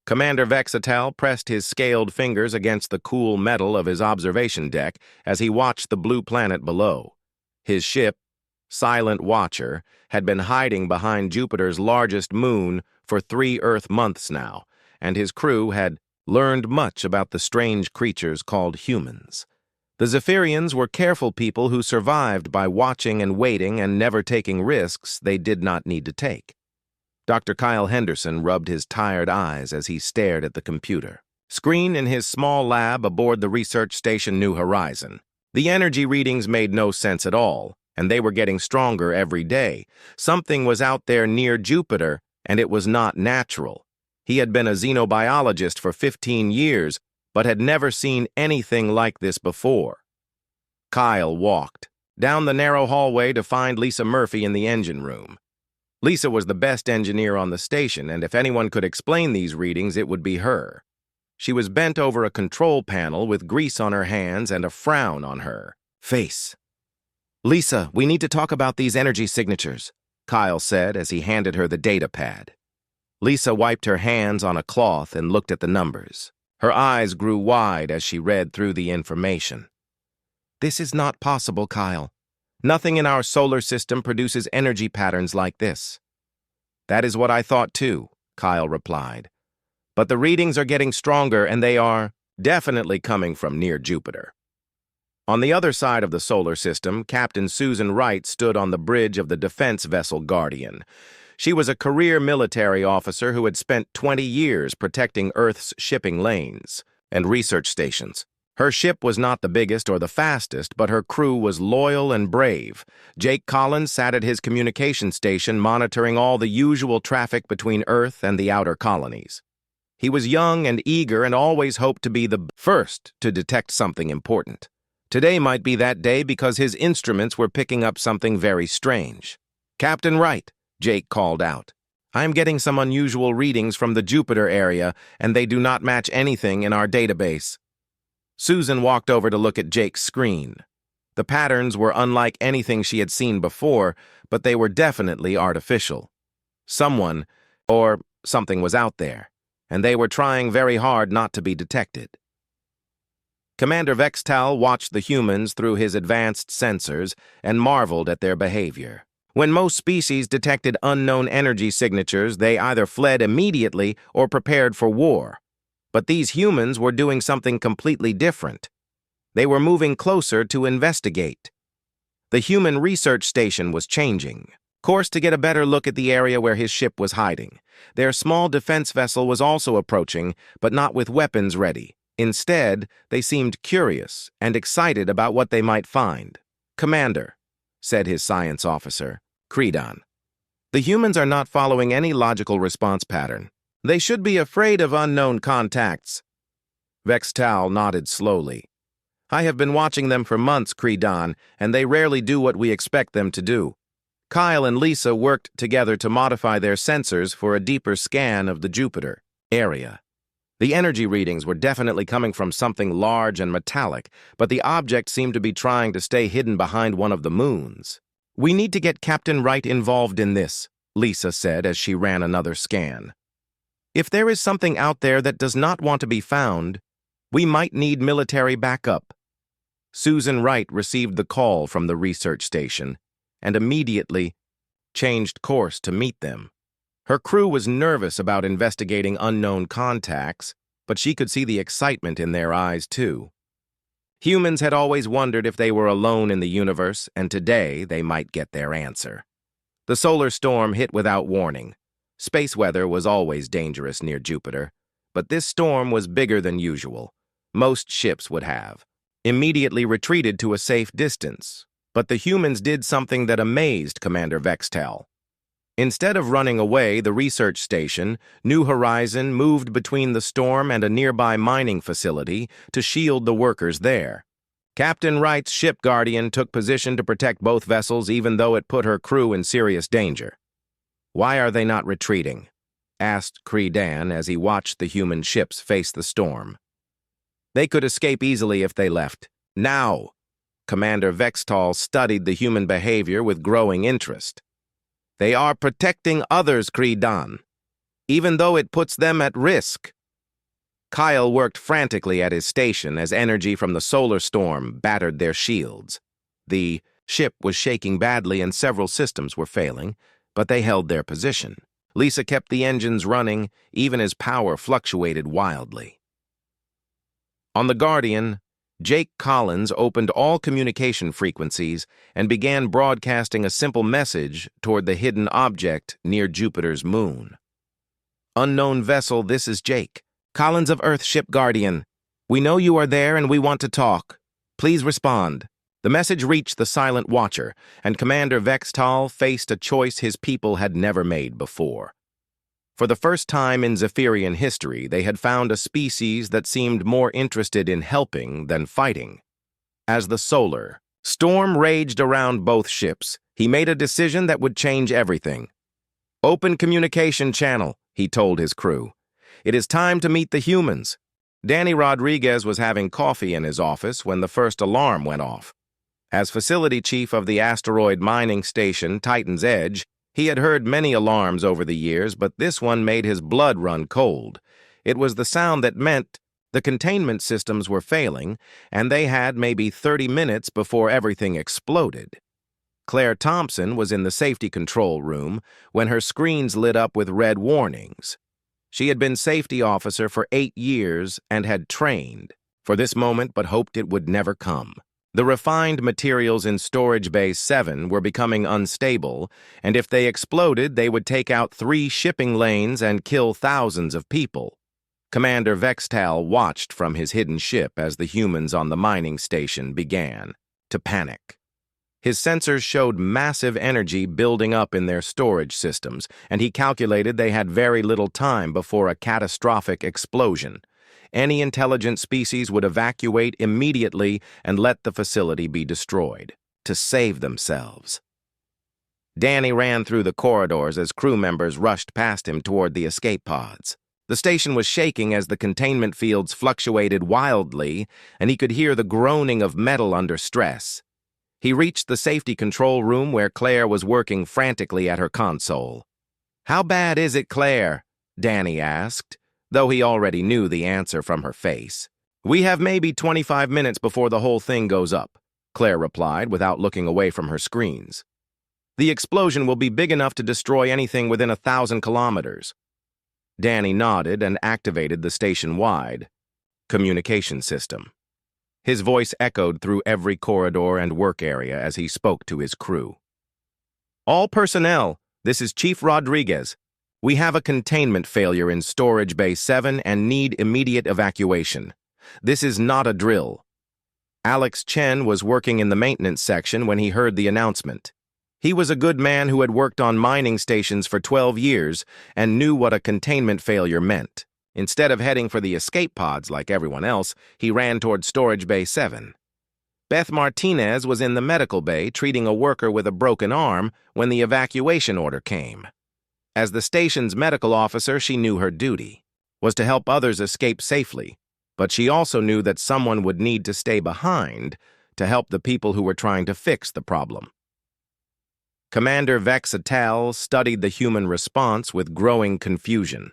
Commander Vexatel pressed his scaled fingers against the cool metal of his observation deck as he watched the blue planet below. His ship, Silent Watcher, had been hiding behind Jupiter's largest moon for 3 Earth months now, and his crew had learned much about the strange creatures called humans. The Zephyrians were careful people who survived by watching and waiting and never taking risks they did not need to take. Dr. Kyle Henderson rubbed his tired eyes as he stared at the computer screen in his small lab aboard the research station New Horizon. The energy readings made no sense at all, and they were getting stronger every day. Something was out there near Jupiter, and it was not natural. He had been a xenobiologist for 15 years, but had never seen anything like this before. Kyle walked down the narrow hallway to find Lisa Murphy in the engine room. Lisa was the best engineer on the station, and if anyone could explain these readings, it would be her. She was bent over a control panel with grease on her hands and a frown on her face. "Lisa, we need to talk about these energy signatures," Kyle said as he handed her the data pad. Lisa wiped her hands on a cloth and looked at the numbers. Her eyes grew wide as she read through the information. "This is not possible, Kyle. Nothing in our solar system produces energy patterns like this." "That is what I thought too," Kyle replied. "But the readings are getting stronger, and they are definitely coming from near Jupiter." On the other side of the solar system, Captain Susan Wright stood on the bridge of the defense vessel Guardian. She was a career military officer who had spent 20 years protecting Earth's shipping lanes and research stations. Her ship was not the biggest or the fastest, but her crew was loyal and brave. Jake Collins sat at his communication station monitoring all the usual traffic between Earth and the outer colonies. He was young and eager and always hoped to be the first to detect something important. Today might be that day because his instruments were picking up something very strange. "Captain Wright," Jake called out, "I am getting some unusual readings from the Jupiter area, and they do not match anything in our database." Susan walked over to look at Jake's screen. The patterns were unlike anything she had seen before, but they were definitely artificial. Someone or something was out there, and they were trying very hard not to be detected. Commander Vextal watched the humans through his advanced sensors and marveled at their behavior. When most species detected unknown energy signatures, they either fled immediately or prepared for war. But these humans were doing something completely different. They were moving closer to investigate. The human research station was changing course to get a better look at the area where his ship was hiding. Their small defense vessel was also approaching, but not with weapons ready. Instead, they seemed curious and excited about what they might find. "Commander," said his science officer, Creedon, "the humans are not following any logical response pattern. They should be afraid of unknown contacts." Vextal nodded slowly. "I have been watching them for months, Creedon, and they rarely do what we expect them to do." Kyle and Lisa worked together to modify their sensors for a deeper scan of the Jupiter area. The energy readings were definitely coming from something large and metallic, but the object seemed to be trying to stay hidden behind one of the moons. "We need to get Captain Wright involved in this," Lisa said as she ran another scan. "If there is something out there that does not want to be found, we might need military backup." Susan Wright received the call from the research station and immediately changed course to meet them. Her crew was nervous about investigating unknown contacts, but she could see the excitement in their eyes too. Humans had always wondered if they were alone in the universe, and today they might get their answer. The solar storm hit without warning. Space weather was always dangerous near Jupiter, but this storm was bigger than usual. Most ships would have immediately retreated to a safe distance, but the humans did something that amazed Commander Vextal. Instead of running away, the research station, New Horizon, moved between the storm and a nearby mining facility to shield the workers there. Captain Wright's ship Guardian took position to protect both vessels even though it put her crew in serious danger. "Why are they not retreating?" asked Creedan as he watched the human ships face the storm. "They could escape easily if they left. Now!" Commander Vextal studied the human behavior with growing interest. "They are protecting others, Creedan, even though it puts them at risk." Kyle worked frantically at his station as energy from the solar storm battered their shields. The ship was shaking badly and several systems were failing, but they held their position. Lisa kept the engines running, even as power fluctuated wildly. On the Guardian, Jake Collins opened all communication frequencies and began broadcasting a simple message toward the hidden object near Jupiter's moon. Unknown vessel, this is Jake. Collins of Earth Ship Guardian. We know you are there and we want to talk. Please respond. The message reached the silent watcher, and Commander Vextal faced a choice his people had never made before. For the first time in Zephyrian history, they had found a species that seemed more interested in helping than fighting. As the solar storm raged around both ships, he made a decision that would change everything. Open communication channel, he told his crew. It is time to meet the humans. Danny Rodriguez was having coffee in his office when the first alarm went off. As facility chief of the asteroid mining station Titan's Edge, he had heard many alarms over the years, but this one made his blood run cold. It was the sound that meant the containment systems were failing, and they had maybe 30 minutes before everything exploded. Claire Thompson was in the safety control room when her screens lit up with red warnings. She had been safety officer for 8 years and had trained for this moment but hoped it would never come. The refined materials in Storage Bay 7 were becoming unstable, and if they exploded, they would take out 3 shipping lanes and kill thousands of people. Commander Vextal watched from his hidden ship as the humans on the mining station began to panic. His sensors showed massive energy building up in their storage systems, and he calculated they had very little time before a catastrophic explosion. Any intelligent species would evacuate immediately and let the facility be destroyed, to save themselves. Danny ran through the corridors as crew members rushed past him toward the escape pods. The station was shaking as the containment fields fluctuated wildly, and he could hear the groaning of metal under stress. He reached the safety control room where Claire was working frantically at her console. "How bad is it, Claire?" Danny asked, though he already knew the answer from her face. "We have maybe 25 minutes before the whole thing goes up," Claire replied without looking away from her screens. "The explosion will be big enough to destroy anything within 1,000 kilometers." Danny nodded and activated the station-wide communication system. His voice echoed through every corridor and work area as he spoke to his crew. "All personnel, this is Chief Rodriguez. We have a containment failure in Storage Bay 7 and need immediate evacuation. This is not a drill." Alex Chen was working in the maintenance section when he heard the announcement. He was a good man who had worked on mining stations for 12 years and knew what a containment failure meant. Instead of heading for the escape pods like everyone else, he ran toward Storage Bay 7. Beth Martinez was in the medical bay treating a worker with a broken arm when the evacuation order came. As the station's medical officer, she knew her duty was to help others escape safely, but she also knew that someone would need to stay behind to help the people who were trying to fix the problem. Commander Vextal studied the human response with growing confusion.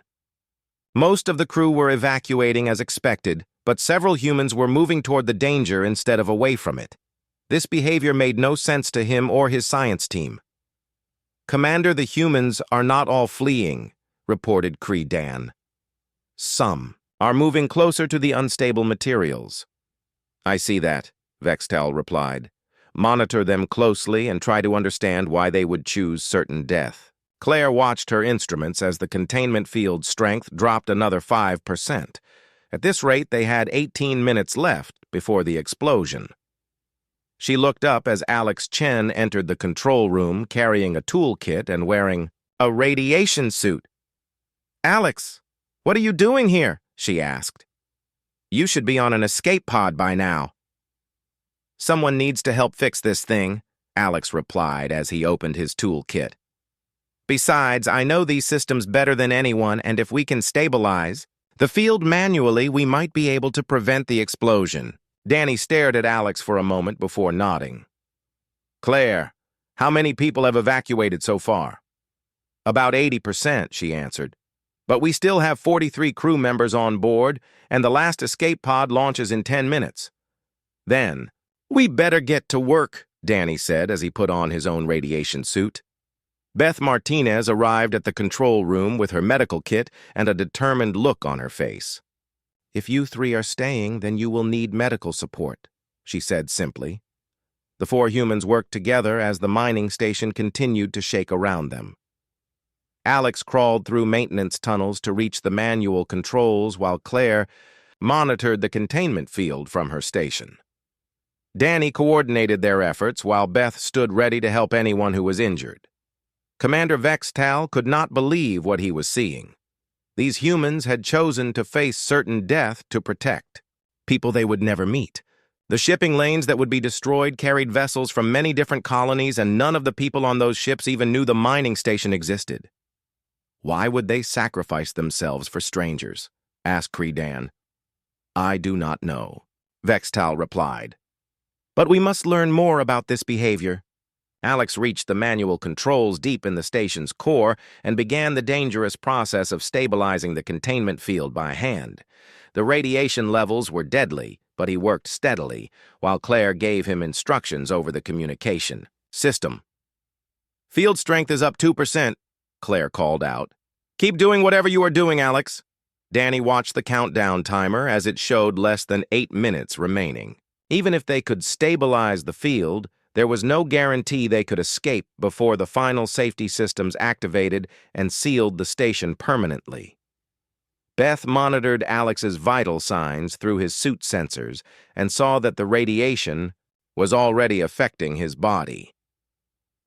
Most of the crew were evacuating as expected, but several humans were moving toward the danger instead of away from it. This behavior made no sense to him or his science team. "Commander, the humans are not all fleeing," reported Cree Dan. "Some are moving closer to the unstable materials." "I see that," Vextal replied. "Monitor them closely and try to understand why they would choose certain death." Claire watched her instruments as the containment field strength dropped another 5%. At this rate, they had 18 minutes left before the explosion. She looked up as Alex Chen entered the control room carrying a toolkit and wearing a radiation suit. "Alex, what are you doing here?" she asked. "You should be on an escape pod by now." "Someone needs to help fix this thing," Alex replied as he opened his toolkit. "Besides, I know these systems better than anyone, and if we can stabilize the field manually, we might be able to prevent the explosion." Danny stared at Alex for a moment before nodding. "Claire, how many people have evacuated so far?" "About 80%, she answered. But we still have 43 crew members on board, and the last escape pod launches in 10 minutes. Then, "We better get to work," Danny said as he put on his own radiation suit. Beth Martinez arrived at the control room with her medical kit and a determined look on her face. "If you three are staying, then you will need medical support," she said simply. The four humans worked together as the mining station continued to shake around them. Alex crawled through maintenance tunnels to reach the manual controls while Claire monitored the containment field from her station. Danny coordinated their efforts while Beth stood ready to help anyone who was injured. Commander Vextal could not believe what he was seeing. These humans had chosen to face certain death to protect people they would never meet. The shipping lanes that would be destroyed carried vessels from many different colonies, and none of the people on those ships even knew the mining station existed. "Why would they sacrifice themselves for strangers?" asked Creedan. "I do not know," Vextal replied. "But we must learn more about this behavior." Alex reached the manual controls deep in the station's core and began the dangerous process of stabilizing the containment field by hand. The radiation levels were deadly, but he worked steadily, while Claire gave him instructions over the communication system. "Field strength is up 2%, Claire called out. "Keep doing whatever you are doing, Alex." Danny watched the countdown timer as it showed less than 8 minutes remaining. Even if they could stabilize the field, there was no guarantee they could escape before the final safety systems activated and sealed the station permanently. Beth monitored Alex's vital signs through his suit sensors and saw that the radiation was already affecting his body.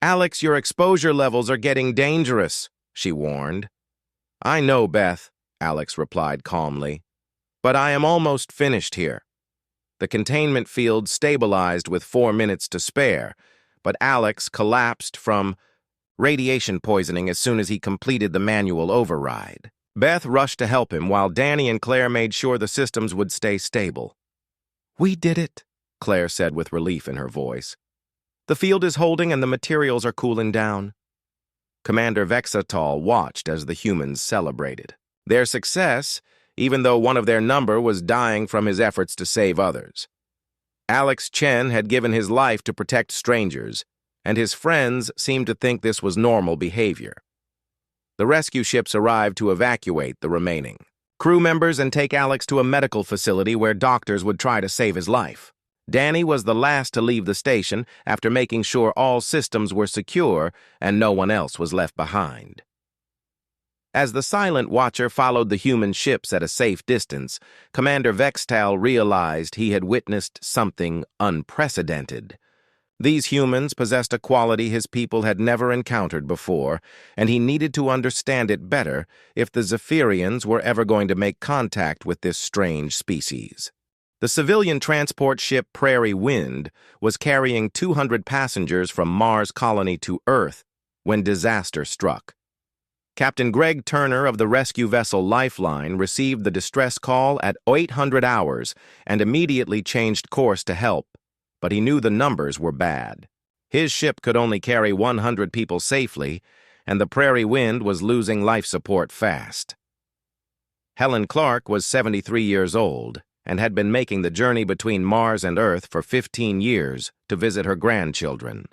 "Alex, your exposure levels are getting dangerous," she warned. "I know, Beth," Alex replied calmly, "but I am almost finished here." The containment field stabilized with 4 minutes to spare, but Alex collapsed from radiation poisoning as soon as he completed the manual override. Beth rushed to help him while Danny and Claire made sure the systems would stay stable. "We did it," Claire said with relief in her voice. "The field is holding and the materials are cooling down." Commander Vexatal watched as the humans celebrated their success, even though one of their number was dying from his efforts to save others. Alex Chen had given his life to protect strangers, and his friends seemed to think this was normal behavior. The rescue ships arrived to evacuate the remaining crew members and take Alex to a medical facility where doctors would try to save his life. Danny was the last to leave the station after making sure all systems were secure and no one else was left behind. As the silent watcher followed the human ships at a safe distance, Commander Vextal realized he had witnessed something unprecedented. These humans possessed a quality his people had never encountered before, and he needed to understand it better if the Zephyrians were ever going to make contact with this strange species. The civilian transport ship Prairie Wind was carrying 200 passengers from Mars colony to Earth when disaster struck. Captain Greg Turner of the rescue vessel Lifeline received the distress call at 800 hours and immediately changed course to help, but he knew the numbers were bad. His ship could only carry 100 people safely, and the Prairie Wind was losing life support fast. Helen Clark was 73 years old and had been making the journey between Mars and Earth for 15 years to visit her grandchildren.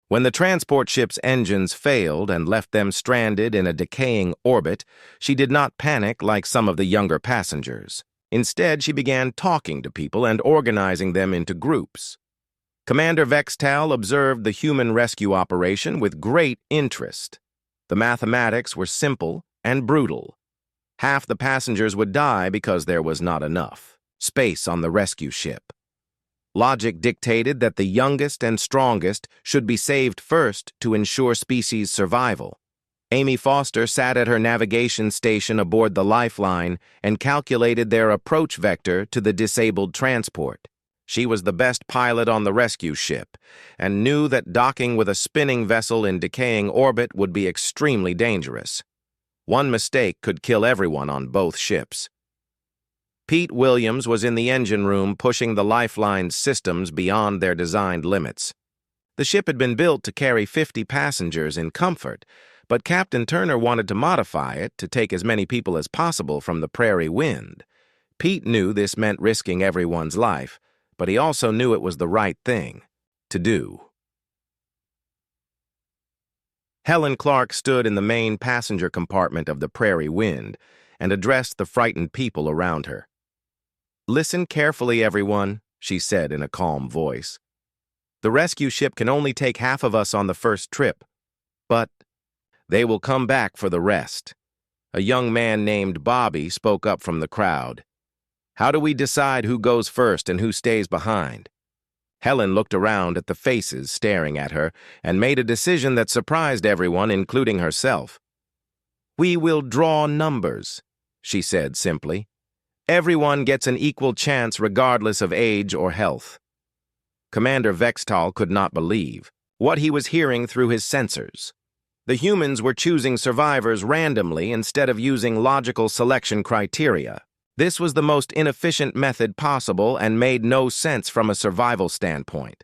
When the transport ship's engines failed and left them stranded in a decaying orbit, she did not panic like some of the younger passengers. Instead, she began talking to people and organizing them into groups. Commander Vextal observed the human rescue operation with great interest. The mathematics were simple and brutal. Half the passengers would die because there was not enough space on the rescue ship. Logic dictated that the youngest and strongest should be saved first to ensure species survival. Amy Foster sat at her navigation station aboard the Lifeline and calculated their approach vector to the disabled transport. She was the best pilot on the rescue ship and knew that docking with a spinning vessel in decaying orbit would be extremely dangerous. One mistake could kill everyone on both ships. Pete Williams was in the engine room pushing the Lifeline's systems beyond their designed limits. The ship had been built to carry 50 passengers in comfort, But Captain Turner wanted to modify it to take as many people as possible from the prairie wind. Pete knew this meant risking everyone's life, but he also knew it was the right thing to do. Helen Clark stood in the main passenger compartment of the Prairie Wind and addressed the frightened people around her. "Listen carefully, everyone," she said in a calm voice. "The rescue ship can only take half of us on the first trip, but they will come back for the rest." A young man named Bobby spoke up from the crowd. "How do we decide who goes first and who stays behind?" Helen looked around at the faces staring at her and made a decision that surprised everyone, including herself. "We will draw numbers," she said simply. "Everyone gets an equal chance regardless of age or health." Commander Vextal could not believe what he was hearing through his sensors. The humans were choosing survivors randomly instead of using logical selection criteria. This was the most inefficient method possible and made no sense from a survival standpoint.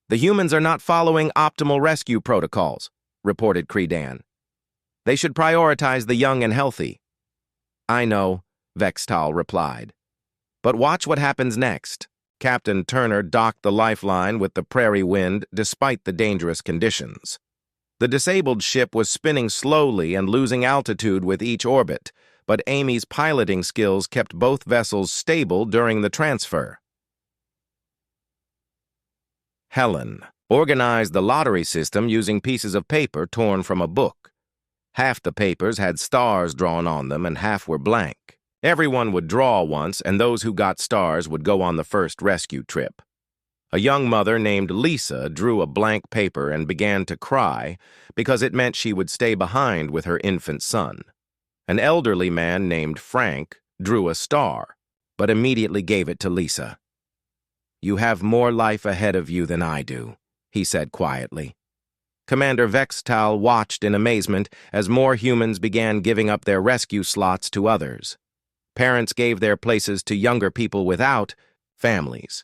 "The humans are not following optimal rescue protocols," reported Credan. "They should prioritize the young and healthy." "I know," Vextal replied. "But watch what happens next." Captain Turner docked the lifeline with the Prairie Wind despite the dangerous conditions. The disabled ship was spinning slowly and losing altitude with each orbit, but Amy's piloting skills kept both vessels stable during the transfer. Helen organized the lottery system using pieces of paper torn from a book. Half the papers had stars drawn on them and half were blank. Everyone would draw once, and those who got stars would go on the first rescue trip. A young mother named Lisa drew a blank paper and began to cry because it meant she would stay behind with her infant son. An elderly man named Frank drew a star, but immediately gave it to Lisa. "You have more life ahead of you than I do," he said quietly. Commander Vextal watched in amazement as more humans began giving up their rescue slots to others. Parents gave their places to younger people without families.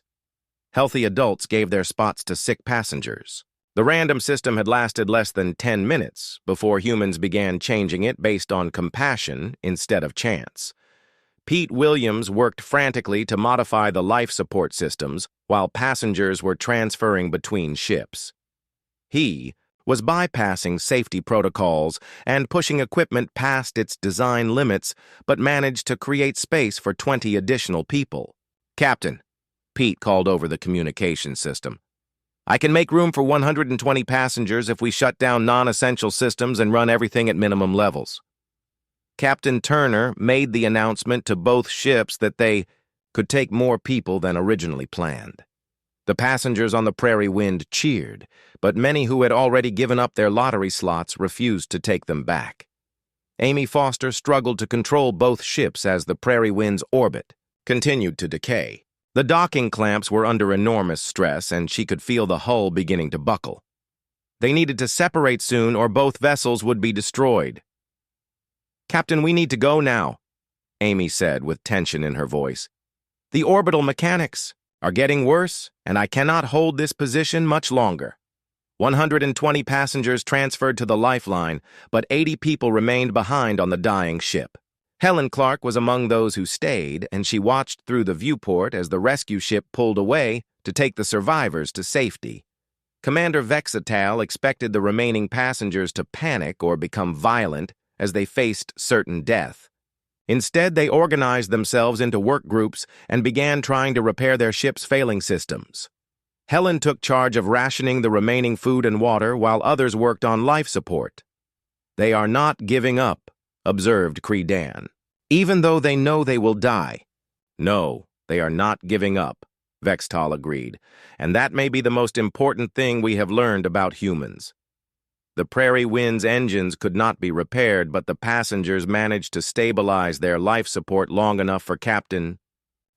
Healthy adults gave their spots to sick passengers. The random system had lasted less than 10 minutes before humans began changing it based on compassion instead of chance. Pete Williams worked frantically to modify the life support systems while passengers were transferring between ships. He was bypassing safety protocols and pushing equipment past its design limits, but managed to create space for 20 additional people. "Captain," Pete called over the communication system, "I can make room for 120 passengers if we shut down non-essential systems and run everything at minimum levels." Captain Turner made the announcement to both ships that they could take more people than originally planned. The passengers on the Prairie Wind cheered, but many who had already given up their lottery slots refused to take them back. Amy Foster struggled to control both ships as the Prairie Wind's orbit continued to decay. The docking clamps were under enormous stress, and she could feel the hull beginning to buckle. They needed to separate soon, or both vessels would be destroyed. "Captain, we need to go now," Amy said with tension in her voice. "The orbital mechanics are getting worse, and I cannot hold this position much longer." 120 passengers transferred to the lifeline, but 80 people remained behind on the dying ship. Helen Clark was among those who stayed, and she watched through the viewport as the rescue ship pulled away to take the survivors to safety. Commander Vextal expected the remaining passengers to panic or become violent as they faced certain death. Instead, they organized themselves into work groups and began trying to repair their ship's failing systems. Helen took charge of rationing the remaining food and water while others worked on life support. "They are not giving up," observed Credan, "even though they know they will die." "No, they are not giving up," Vextal agreed, "and that may be the most important thing we have learned about humans." The Prairie Wind's engines could not be repaired, but the passengers managed to stabilize their life support long enough for Captain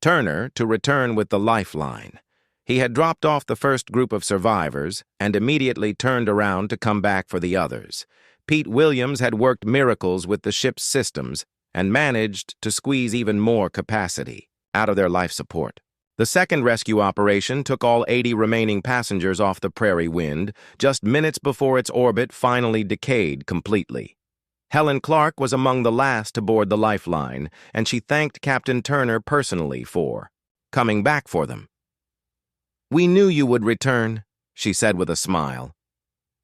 Turner to return with the lifeline. He had dropped off the first group of survivors and immediately turned around to come back for the others. Pete Williams had worked miracles with the ship's systems and managed to squeeze even more capacity out of their life support. The second rescue operation took all 80 remaining passengers off the Prairie Wind just minutes before its orbit finally decayed completely. Helen Clark was among the last to board the Lifeline, and she thanked Captain Turner personally for coming back for them. "We knew you would return," she said with a smile.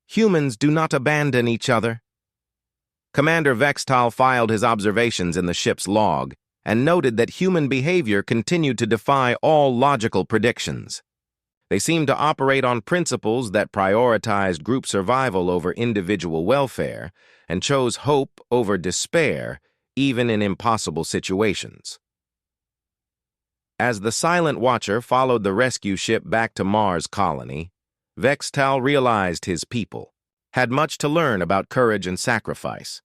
"Humans do not abandon each other." Commander Vextal filed his observations in the ship's log and noted that human behavior continued to defy all logical predictions. They seemed to operate on principles that prioritized group survival over individual welfare and chose hope over despair, even in impossible situations. As the Silent Watcher followed the rescue ship back to Mars colony, Vextal realized his people had much to learn about courage and sacrifice.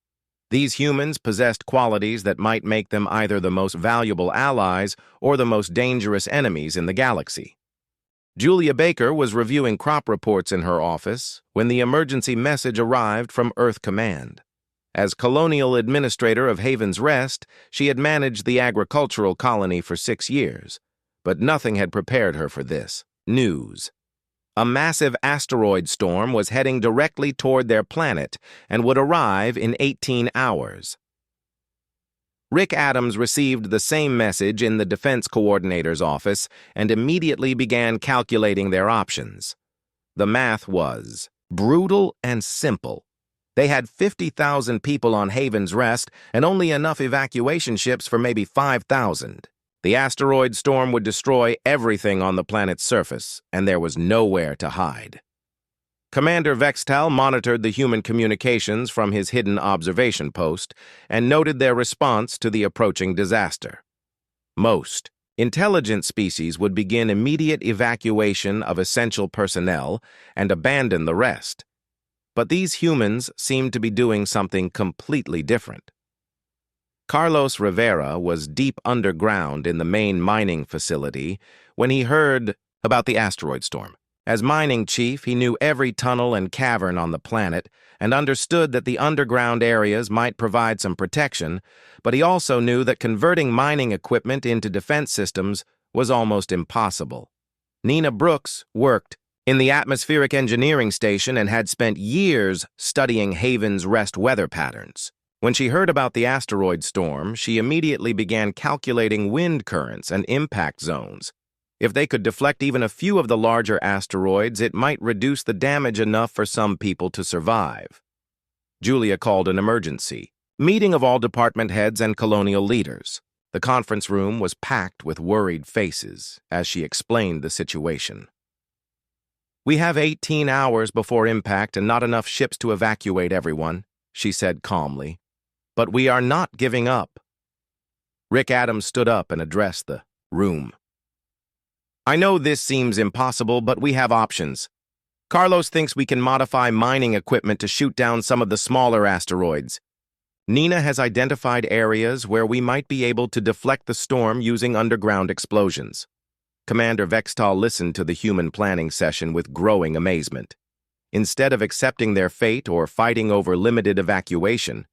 These humans possessed qualities that might make them either the most valuable allies or the most dangerous enemies in the galaxy. Julia Baker was reviewing crop reports in her office when the emergency message arrived from Earth Command. As colonial administrator of Haven's Rest, she had managed the agricultural colony for 6 years, but nothing had prepared her for this news. A massive asteroid storm was heading directly toward their planet and would arrive in 18 hours. Rick Adams received the same message in the Defense Coordinator's office and immediately began calculating their options. The math was brutal and simple. They had 50,000 people on Haven's Rest and only enough evacuation ships for maybe 5,000. The asteroid storm would destroy everything on the planet's surface, and there was nowhere to hide. Commander Vextal monitored the human communications from his hidden observation post and noted their response to the approaching disaster. Most intelligent species would begin immediate evacuation of essential personnel and abandon the rest. But these humans seemed to be doing something completely different. Carlos Rivera was deep underground in the main mining facility when he heard about the asteroid storm. As mining chief, he knew every tunnel and cavern on the planet and understood that the underground areas might provide some protection, but he also knew that converting mining equipment into defense systems was almost impossible. Nina Brooks worked in the atmospheric engineering station and had spent years studying Haven's Rest weather patterns. When she heard about the asteroid storm, she immediately began calculating wind currents and impact zones. If they could deflect even a few of the larger asteroids, it might reduce the damage enough for some people to survive. Julia called an emergency meeting of all department heads and colonial leaders. The conference room was packed with worried faces as she explained the situation. "We have 18 hours before impact and not enough ships to evacuate everyone," she said calmly. "But we are not giving up." Rick Adams stood up and addressed the room. "I know this seems impossible, but we have options. Carlos thinks we can modify mining equipment to shoot down some of the smaller asteroids. Nina has identified areas where we might be able to deflect the storm using underground explosions." Commander Vextal listened to the human planning session with growing amazement. Instead of accepting their fate or fighting over limited evacuation,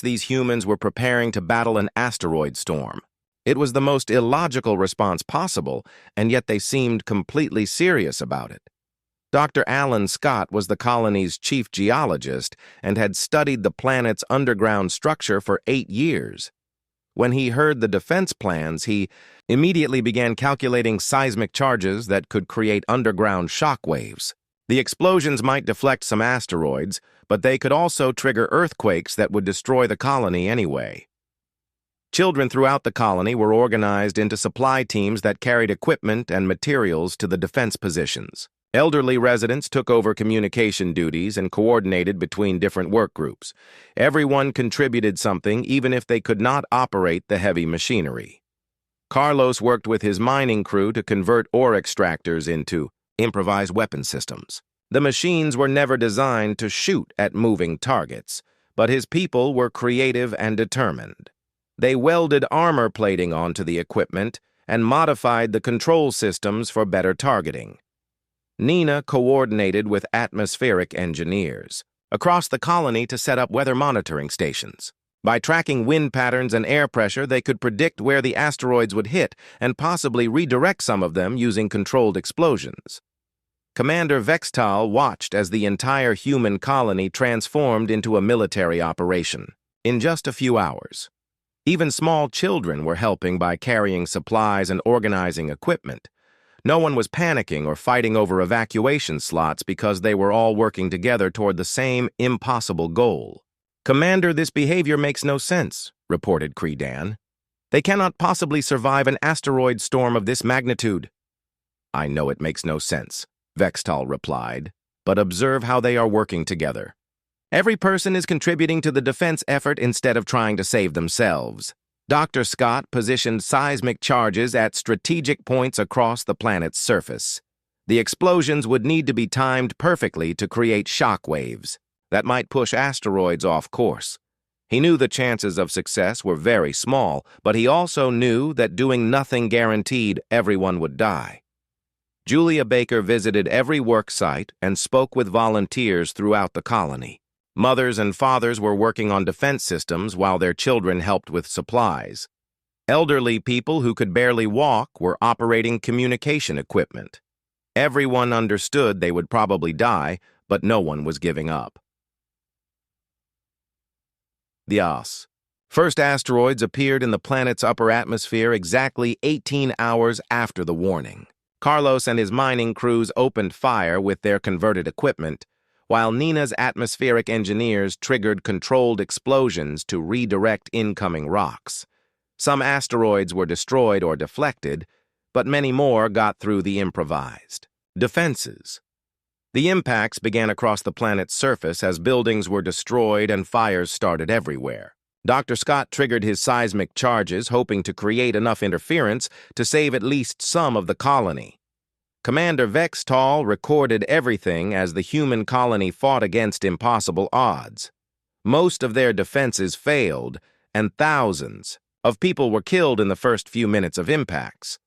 these humans were preparing to battle an asteroid storm. It was the most illogical response possible, and yet they seemed completely serious about it. Dr. Alan Scott was the colony's chief geologist and had studied the planet's underground structure for 8 years. When he heard the defense plans, he immediately began calculating seismic charges that could create underground shock waves. The explosions might deflect some asteroids, but they could also trigger earthquakes that would destroy the colony anyway. Children throughout the colony were organized into supply teams that carried equipment and materials to the defense positions. Elderly residents took over communication duties and coordinated between different work groups. Everyone contributed something, even if they could not operate the heavy machinery. Carlos worked with his mining crew to convert ore extractors into improvised weapon systems. The machines were never designed to shoot at moving targets, but his people were creative and determined. They welded armor plating onto the equipment and modified the control systems for better targeting. Nina coordinated with atmospheric engineers across the colony to set up weather monitoring stations. By tracking wind patterns and air pressure, they could predict where the asteroids would hit and possibly redirect some of them using controlled explosions. Commander Vextal watched as the entire human colony transformed into a military operation in just a few hours. Even small children were helping by carrying supplies and organizing equipment. No one was panicking or fighting over evacuation slots because they were all working together toward the same impossible goal. "Commander, this behavior makes no sense," reported Credan. "They cannot possibly survive an asteroid storm of this magnitude." "I know it makes no sense," Vextal replied, "but observe how they are working together. Every person is contributing to the defense effort instead of trying to save themselves." Dr. Scott positioned seismic charges at strategic points across the planet's surface. The explosions would need to be timed perfectly to create shock waves that might push asteroids off course. He knew the chances of success were very small, but he also knew that doing nothing guaranteed everyone would die. Julia Baker visited every work site and spoke with volunteers throughout the colony. Mothers and fathers were working on defense systems while their children helped with supplies. Elderly people who could barely walk were operating communication equipment. Everyone understood they would probably die, but no one was giving up. The AS. First asteroids appeared in the planet's upper atmosphere exactly 18 hours after the warning. Carlos and his mining crews opened fire with their converted equipment, while Nina's atmospheric engineers triggered controlled explosions to redirect incoming rocks. Some asteroids were destroyed or deflected, but many more got through the improvised defenses. The impacts began across the planet's surface as buildings were destroyed and fires started everywhere. Dr. Scott triggered his seismic charges, hoping to create enough interference to save at least some of the colony. Commander Vextal recorded everything as the human colony fought against impossible odds. Most of their defenses failed, and thousands of people were killed in the first few minutes of impacts.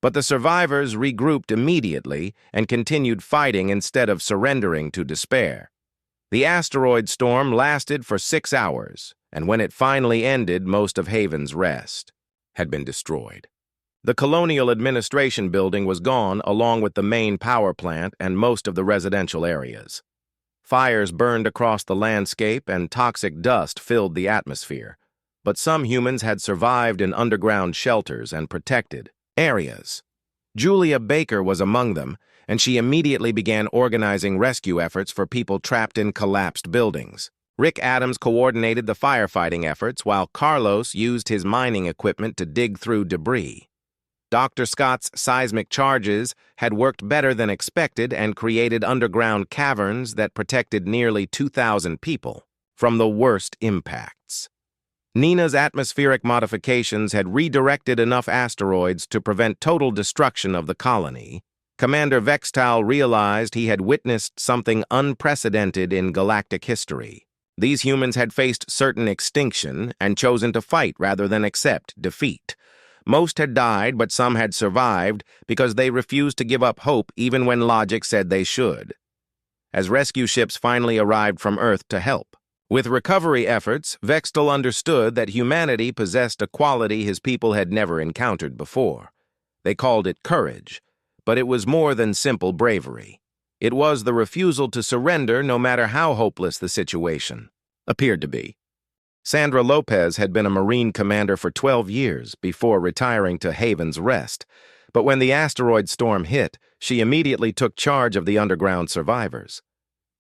But the survivors regrouped immediately and continued fighting instead of surrendering to despair. The asteroid storm lasted for 6 hours, and when it finally ended, most of Haven's rest had been destroyed. The Colonial Administration building was gone, along with the main power plant and most of the residential areas. Fires burned across the landscape and toxic dust filled the atmosphere, but some humans had survived in underground shelters and protected areas. Julia Baker was among them, and she immediately began organizing rescue efforts for people trapped in collapsed buildings. Rick Adams coordinated the firefighting efforts, while Carlos used his mining equipment to dig through debris. Dr. Scott's seismic charges had worked better than expected and created underground caverns that protected nearly 2,000 people from the worst impacts. Nina's atmospheric modifications had redirected enough asteroids to prevent total destruction of the colony. Commander Vextal realized he had witnessed something unprecedented in galactic history. These humans had faced certain extinction and chosen to fight rather than accept defeat. Most had died, but some had survived because they refused to give up hope even when logic said they should. As rescue ships finally arrived from Earth to help. With recovery efforts, Vextal understood that humanity possessed a quality his people had never encountered before. They called it courage, but it was more than simple bravery. It was the refusal to surrender no matter how hopeless the situation appeared to be. Sandra Lopez had been a Marine commander for 12 years before retiring to Haven's Rest, but when the asteroid storm hit, she immediately took charge of the underground survivors.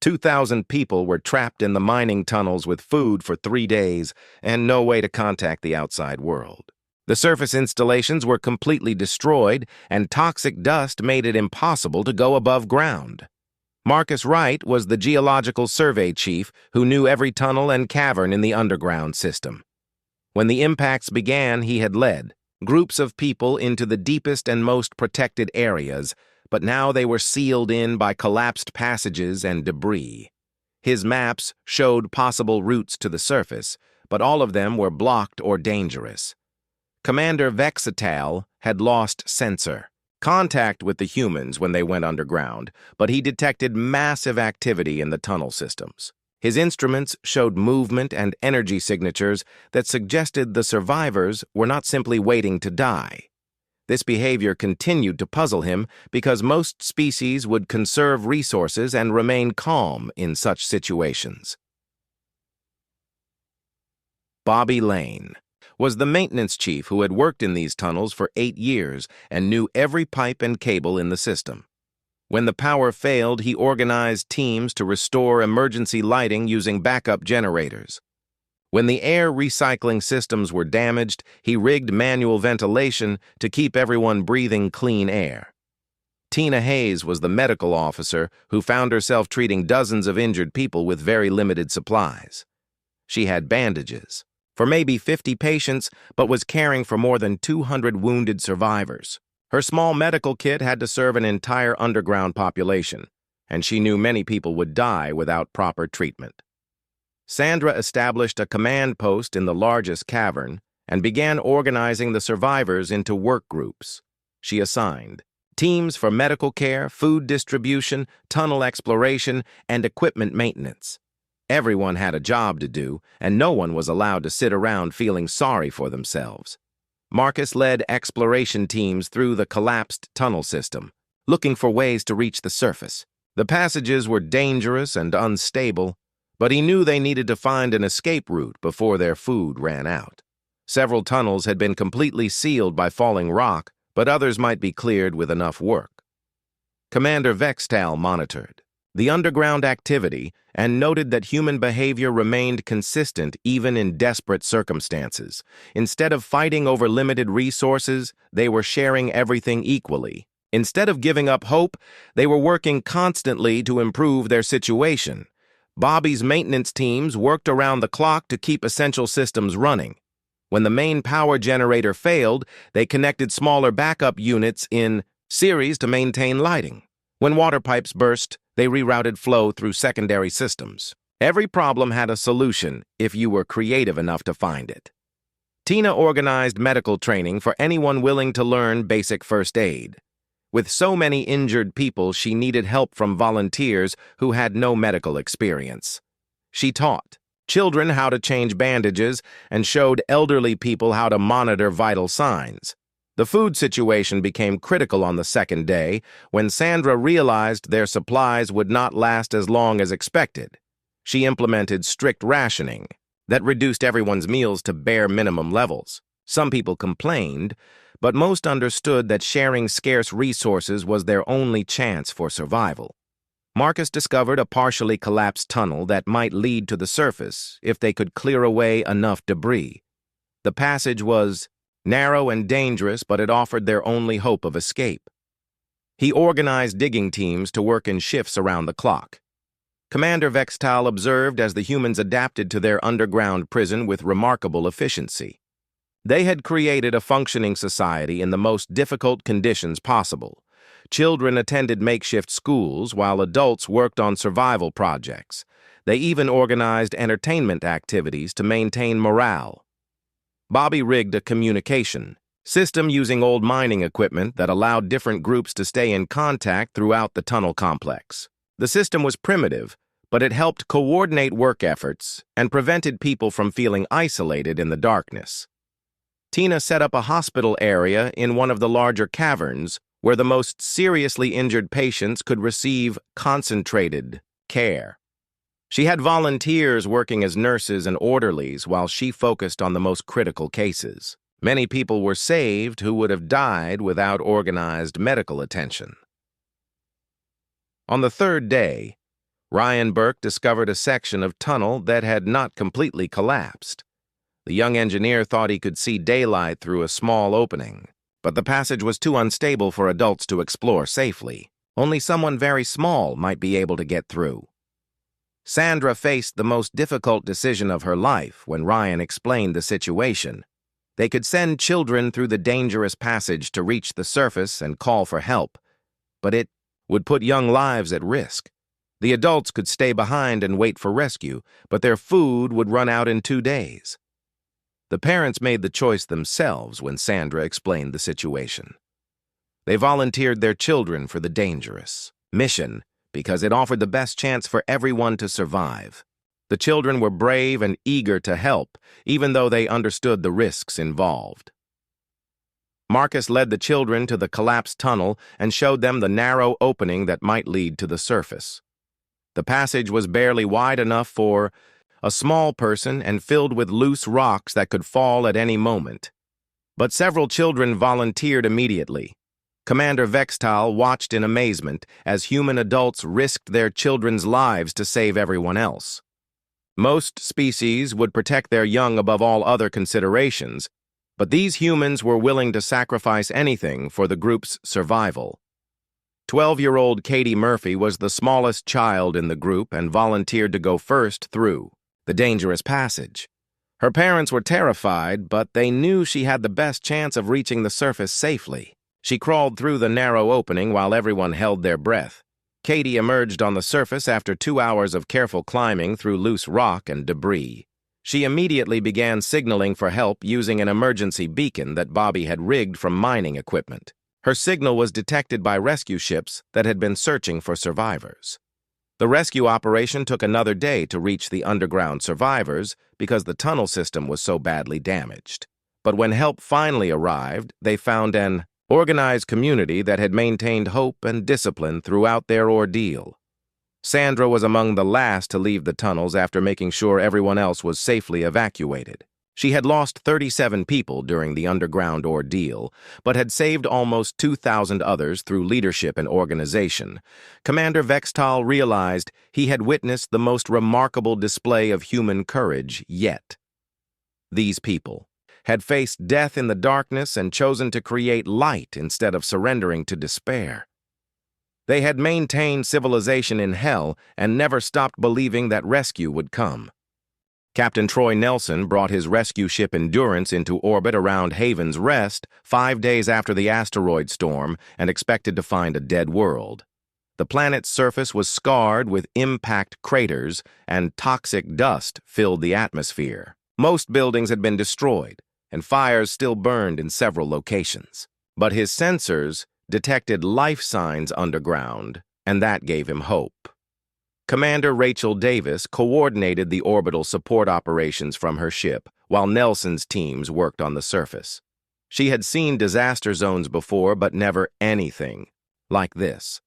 2,000 people were trapped in the mining tunnels with food for 3 days and no way to contact the outside world. The surface installations were completely destroyed, and toxic dust made it impossible to go above ground. Marcus Wright was the geological survey chief who knew every tunnel and cavern in the underground system. When the impacts began, he had led groups of people into the deepest and most protected areas, but now they were sealed in by collapsed passages and debris. His maps showed possible routes to the surface, but all of them were blocked or dangerous. Commander Vextal had lost contact with the humans when they went underground, but he detected massive activity in the tunnel systems. His instruments showed movement and energy signatures that suggested the survivors were not simply waiting to die. This behavior continued to puzzle him because most species would conserve resources and remain calm in such situations. Bobby Lane was the maintenance chief who had worked in these tunnels for 8 years and knew every pipe and cable in the system. When the power failed, he organized teams to restore emergency lighting using backup generators. When the air recycling systems were damaged, he rigged manual ventilation to keep everyone breathing clean air. Tina Hayes was the medical officer who found herself treating dozens of injured people with very limited supplies. She had bandages for maybe 50 patients, but was caring for more than 200 wounded survivors. Her small medical kit had to serve an entire underground population, and she knew many people would die without proper treatment. Sandra established a command post in the largest cavern and began organizing the survivors into work groups. She assigned teams for medical care, food distribution, tunnel exploration, and equipment maintenance. Everyone had a job to do, and no one was allowed to sit around feeling sorry for themselves. Marcus led exploration teams through the collapsed tunnel system, looking for ways to reach the surface. The passages were dangerous and unstable, but he knew they needed to find an escape route before their food ran out. Several tunnels had been completely sealed by falling rock, but others might be cleared with enough work. Commander Vextal monitored the underground activity and noted that human behavior remained consistent even in desperate circumstances. Instead of fighting over limited resources, they were sharing everything equally. Instead of giving up hope, they were working constantly to improve their situation. Bobby's maintenance teams worked around the clock to keep essential systems running. When the main power generator failed, they connected smaller backup units in series to maintain lighting. When water pipes burst, they rerouted flow through secondary systems. Every problem had a solution if you were creative enough to find it. Tina organized medical training for anyone willing to learn basic first aid. With so many injured people, she needed help from volunteers who had no medical experience. She taught children how to change bandages and showed elderly people how to monitor vital signs. The food situation became critical on the second day when Sandra realized their supplies would not last as long as expected. She implemented strict rationing that reduced everyone's meals to bare minimum levels. Some people complained, but most understood that sharing scarce resources was their only chance for survival. Marcus discovered a partially collapsed tunnel that might lead to the surface if they could clear away enough debris. The passage was narrow and dangerous, but it offered their only hope of escape. He organized digging teams to work in shifts around the clock. Commander Vextal observed as the humans adapted to their underground prison with remarkable efficiency. They had created a functioning society in the most difficult conditions possible. Children attended makeshift schools while adults worked on survival projects. They even organized entertainment activities to maintain morale. Bobby rigged a communication system using old mining equipment that allowed different groups to stay in contact throughout the tunnel complex. The system was primitive, but it helped coordinate work efforts and prevented people from feeling isolated in the darkness. Tina set up a hospital area in one of the larger caverns where the most seriously injured patients could receive concentrated care. She had volunteers working as nurses and orderlies while she focused on the most critical cases. Many people were saved who would have died without organized medical attention. On the third day, Ryan Burke discovered a section of tunnel that had not completely collapsed. The young engineer thought he could see daylight through a small opening, but the passage was too unstable for adults to explore safely. Only someone very small might be able to get through. Sandra faced the most difficult decision of her life when Ryan explained the situation. They could send children through the dangerous passage to reach the surface and call for help, but it would put young lives at risk. The adults could stay behind and wait for rescue, but their food would run out in 2 days. The parents made the choice themselves when Sandra explained the situation. They volunteered their children for the dangerous mission because it offered the best chance for everyone to survive. The children were brave and eager to help, even though they understood the risks involved. Marcus led the children to the collapsed tunnel and showed them the narrow opening that might lead to the surface. The passage was barely wide enough for a small person and filled with loose rocks that could fall at any moment. But several children volunteered immediately. Commander Vextal watched in amazement as human adults risked their children's lives to save everyone else. Most species would protect their young above all other considerations, but these humans were willing to sacrifice anything for the group's survival. 12-year-old Katie Murphy was the smallest child in the group and volunteered to go first through the dangerous passage. Her parents were terrified, but they knew she had the best chance of reaching the surface safely. She crawled through the narrow opening while everyone held their breath. Katie emerged on the surface after 2 hours of careful climbing through loose rock and debris. She immediately began signaling for help using an emergency beacon that Bobby had rigged from mining equipment. Her signal was detected by rescue ships that had been searching for survivors. The rescue operation took another day to reach the underground survivors because the tunnel system was so badly damaged. But when help finally arrived, they found an organized community that had maintained hope and discipline throughout their ordeal. Sandra was among the last to leave the tunnels after making sure everyone else was safely evacuated. She had lost 37 people during the underground ordeal, but had saved almost 2,000 others through leadership and organization. Commander Vextal realized he had witnessed the most remarkable display of human courage yet. These people had faced death in the darkness and chosen to create light instead of surrendering to despair. They had maintained civilization in hell and never stopped believing that rescue would come. Captain Troy Nelson brought his rescue ship Endurance into orbit around Haven's Rest 5 days after the asteroid storm and expected to find a dead world. The planet's surface was scarred with impact craters and toxic dust filled the atmosphere. Most buildings had been destroyed, and fires still burned in several locations. But his sensors detected life signs underground, and that gave him hope. Commander Rachel Davis coordinated the orbital support operations from her ship, while Nelson's teams worked on the surface. She had seen disaster zones before, but never anything like this.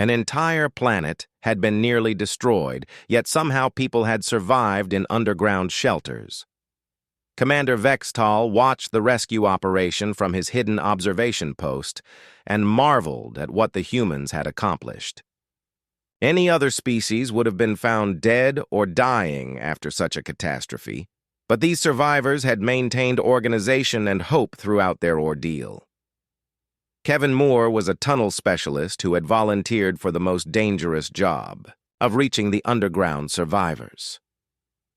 An entire planet had been nearly destroyed, yet somehow people had survived in underground shelters. Commander Vextal watched the rescue operation from his hidden observation post and marveled at what the humans had accomplished. Any other species would have been found dead or dying after such a catastrophe, but these survivors had maintained organization and hope throughout their ordeal. Kevin Moore was a tunnel specialist who had volunteered for the most dangerous job of reaching the underground survivors.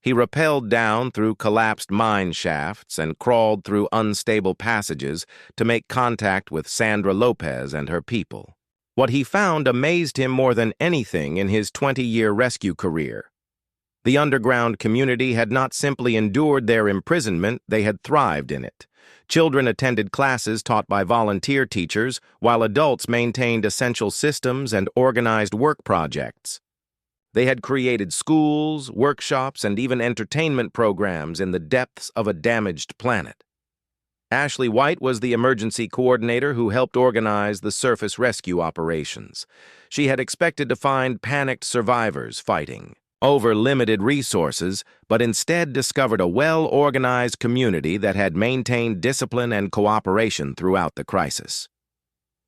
He rappelled down through collapsed mine shafts and crawled through unstable passages to make contact with Sandra Lopez and her people. What he found amazed him more than anything in his 20-year rescue career. The underground community had not simply endured their imprisonment, they had thrived in it. Children attended classes taught by volunteer teachers, while adults maintained essential systems and organized work projects. They had created schools, workshops, and even entertainment programs in the depths of a damaged planet. Ashley White was the emergency coordinator who helped organize the surface rescue operations. She had expected to find panicked survivors fighting over limited resources, but instead discovered a well-organized community that had maintained discipline and cooperation throughout the crisis.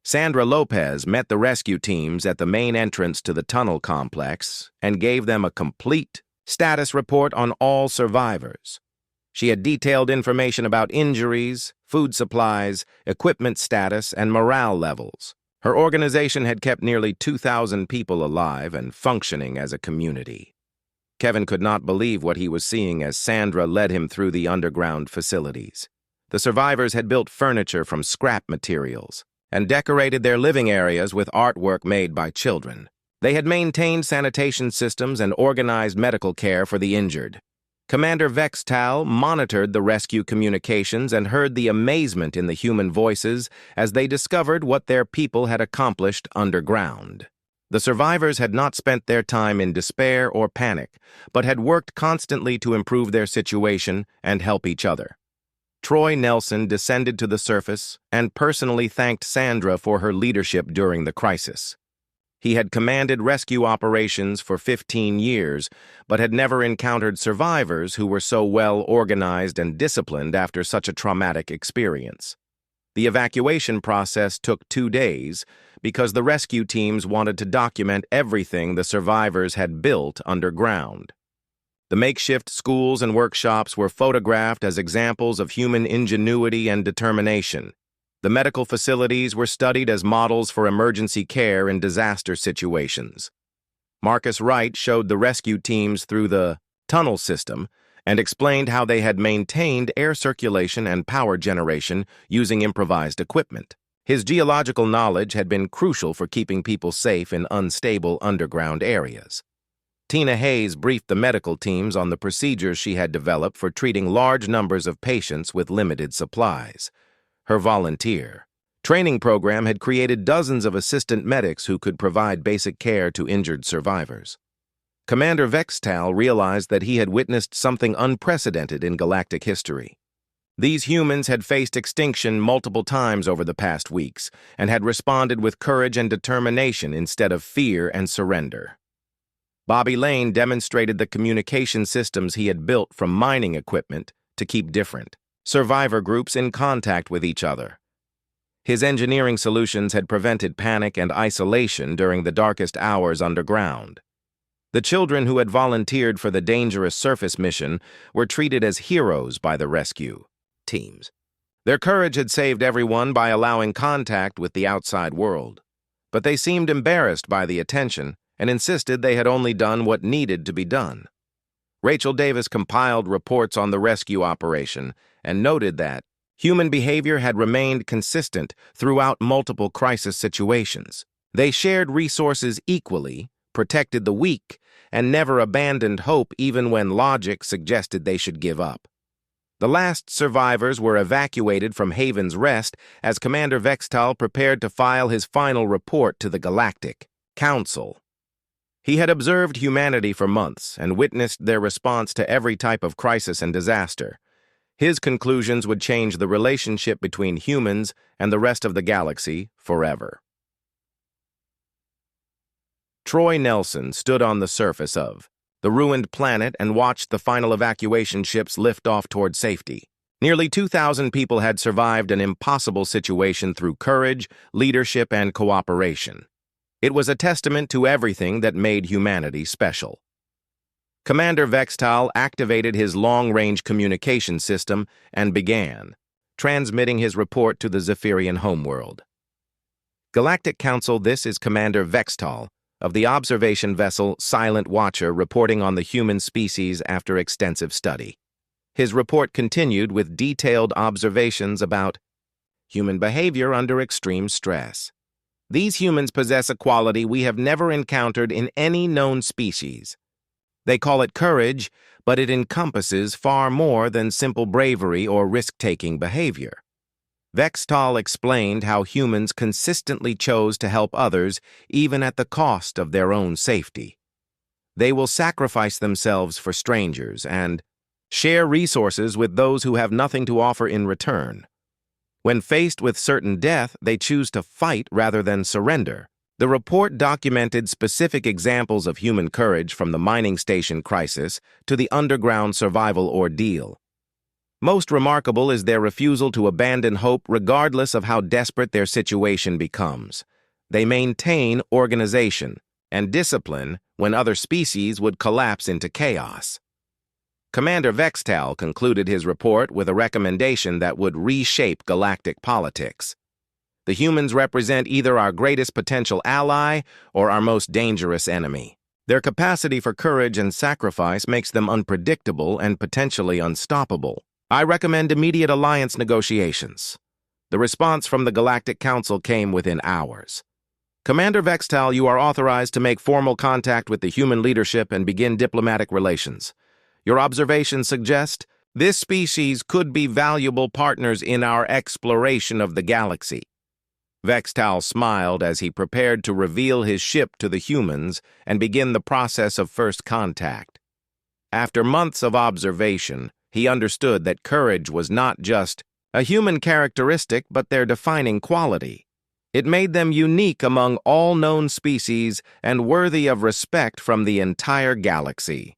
Sandra Lopez met the rescue teams at the main entrance to the tunnel complex and gave them a complete status report on all survivors. She had detailed information about injuries, food supplies, equipment status, and morale levels. Her organization had kept nearly 2,000 people alive and functioning as a community. Kevin could not believe what he was seeing as Sandra led him through the underground facilities. The survivors had built furniture from scrap materials and decorated their living areas with artwork made by children. They had maintained sanitation systems and organized medical care for the injured. Commander Vextal monitored the rescue communications and heard the amazement in the human voices as they discovered what their people had accomplished underground. The survivors had not spent their time in despair or panic, but had worked constantly to improve their situation and help each other. Troy Nelson descended to the surface and personally thanked Sandra for her leadership during the crisis. He had commanded rescue operations for 15 years, but had never encountered survivors who were so well organized and disciplined after such a traumatic experience. The evacuation process took 2 days because the rescue teams wanted to document everything the survivors had built underground. The makeshift schools and workshops were photographed as examples of human ingenuity and determination. The medical facilities were studied as models for emergency care in disaster situations. Marcus Wright showed the rescue teams through the tunnel system and explained how they had maintained air circulation and power generation using improvised equipment. His geological knowledge had been crucial for keeping people safe in unstable underground areas. Tina Hayes briefed the medical teams on the procedures she had developed for treating large numbers of patients with limited supplies. Her volunteer training program had created dozens of assistant medics who could provide basic care to injured survivors. Commander Vextal realized that he had witnessed something unprecedented in galactic history. These humans had faced extinction multiple times over the past weeks and had responded with courage and determination instead of fear and surrender. Bobby Lane demonstrated the communication systems he had built from mining equipment to keep different survivor groups in contact with each other. His engineering solutions had prevented panic and isolation during the darkest hours underground. The children who had volunteered for the dangerous surface mission were treated as heroes by the rescue teams. Their courage had saved everyone by allowing contact with the outside world, but they seemed embarrassed by the attention and insisted they had only done what needed to be done. Rachel Davis compiled reports on the rescue operation and noted that human behavior had remained consistent throughout multiple crisis situations. They shared resources equally, protected the weak, and never abandoned hope even when logic suggested they should give up. The last survivors were evacuated from Haven's Rest as Commander Vextal prepared to file his final report to the Galactic Council. He had observed humanity for months and witnessed their response to every type of crisis and disaster. His conclusions would change the relationship between humans and the rest of the galaxy forever. Troy Nelson stood on the surface of the ruined planet and watched the final evacuation ships lift off toward safety. Nearly 2,000 people had survived an impossible situation through courage, leadership, and cooperation. It was a testament to everything that made humanity special. Commander Vextal activated his long-range communication system and began transmitting his report to the Zephyrian homeworld. Galactic Council, this is Commander Vextal of the observation vessel Silent Watcher reporting on the human species after extensive study. His report continued with detailed observations about human behavior under extreme stress. These humans possess a quality we have never encountered in any known species. They call it courage, but it encompasses far more than simple bravery or risk-taking behavior. Vextal explained how humans consistently chose to help others even at the cost of their own safety. They will sacrifice themselves for strangers and share resources with those who have nothing to offer in return. When faced with certain death, they choose to fight rather than surrender. The report documented specific examples of human courage from the mining station crisis to the underground survival ordeal. Most remarkable is their refusal to abandon hope regardless of how desperate their situation becomes. They maintain organization and discipline when other species would collapse into chaos. Commander Vextal concluded his report with a recommendation that would reshape galactic politics. The humans represent either our greatest potential ally or our most dangerous enemy. Their capacity for courage and sacrifice makes them unpredictable and potentially unstoppable. I recommend immediate alliance negotiations. The response from the Galactic Council came within hours. Commander Vextal, you are authorized to make formal contact with the human leadership and begin diplomatic relations. Your observations suggest this species could be valuable partners in our exploration of the galaxy. Vextal smiled as he prepared to reveal his ship to the humans and begin the process of first contact. After months of observation, he understood that courage was not just a human characteristic but their defining quality. It made them unique among all known species and worthy of respect from the entire galaxy.